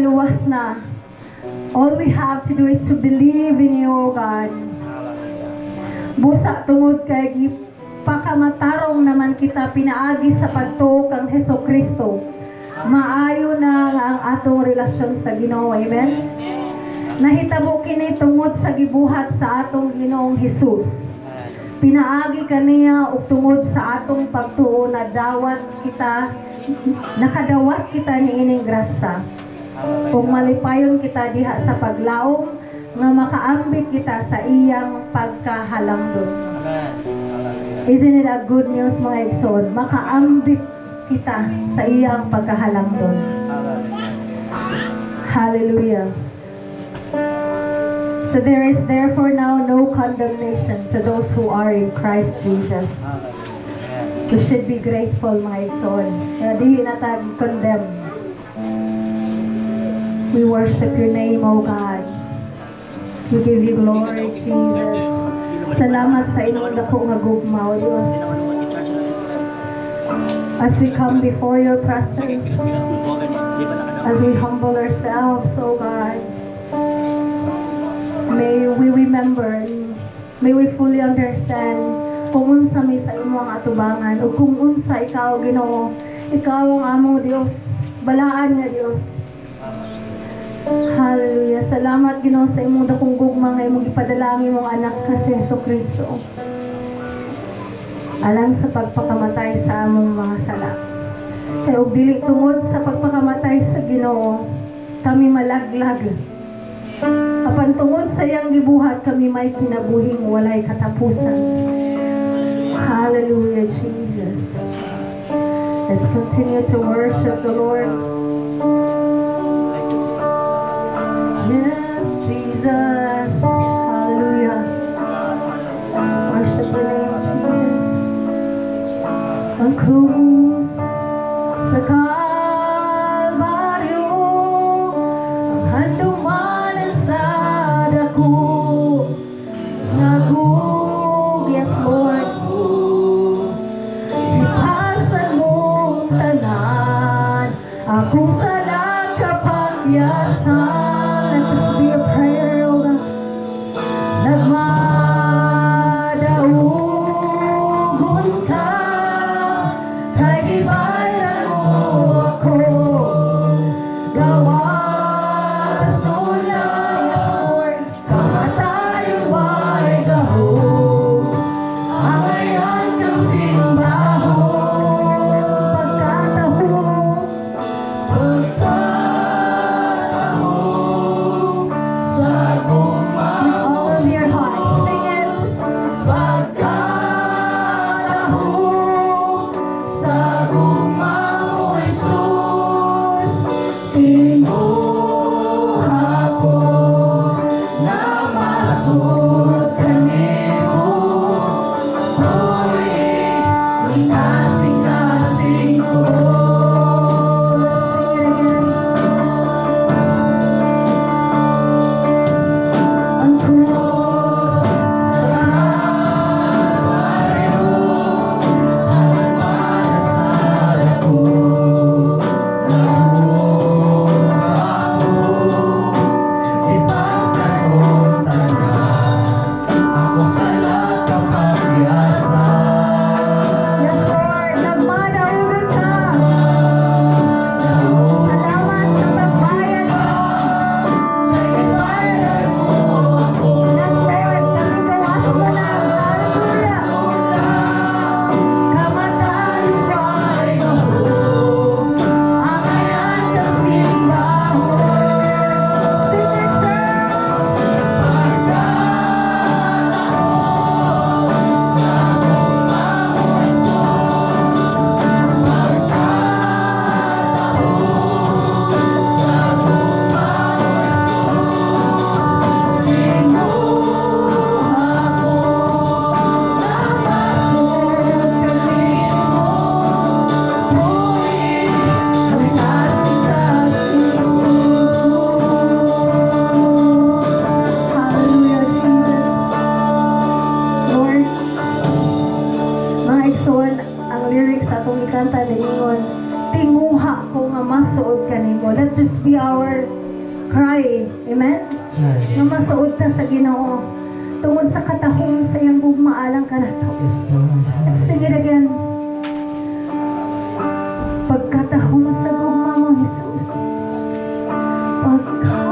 luwas na. All we have to do is to believe in you, O God. Busa tungod kay pakamattarong naman kita pinaagi sa pagtuo kang Hesukristo. Maayo na nga ang atong relasyon sa Ginoo. Amen. Nahitabo kini tungod sa gibuhat sa atong Ginoong Hesus. Pinaagi kaniya ug tungod sa atong pagtuo na nakadawat kita niining grasya. Kung malipayon kita diha sa paglaom nga makaambit kita sa iyang pagkahalangdon. Isn't it a good news, mga igsoon? Makaambit kita sa iyang pagkahalangdon. Hallelujah. So there is therefore now no condemnation to those who are in Christ Jesus. We should be grateful, mga igsoon. Di na tayo condemn. We worship your name, O God. We give you glory, Jesus. Salamat sa inyong dako nga gugma, O Diyos. As we come before your presence, as we humble ourselves, O God, may we remember, may we fully understand kung unsa mi sa imong atubangan o kung unsa ikaw, Ginoo, ikaw ang among Dios, balaan nga Dios. Hallelujah. Salamat, Ginoo, sa imong dakong gugma nga imong ipadala ang imong anak nga si Hesukristo. Alang sa pagpakamatay sa among mga sala. Kaya og dili tungod sa pagpakamatay sa Ginoo, kami malaglag. Apan tungod sa iyang gibuhat, kami may kinabuhing walay katapusan. Hallelujah, Jesus. Let's continue to worship the Lord. Yes, Jesus. Hallelujah. Worship the name of Jesus. Ang krus sa Kalbaryo, ang handumanan sa dako, nagug, yes Lord, ipasan mong tanan, akong salat kapagyasan. Let this be a prayer, O God. Nagmadaugon ka, kay gibayan mo ako. Gawas tunay, yes Lord, kamatayon may gahom. Ang ayan kang simbahon, pagkatahong sa gumang. With all of your hearts, kanimo. Let this be our cry. Amen? Nga masuod ta sa Ginoo. Tungod sa katahom sa iyang bugmaalang ka na to. Let's sing it again. Pagkatahom sa gugma mo, Jesus. Pagkatahom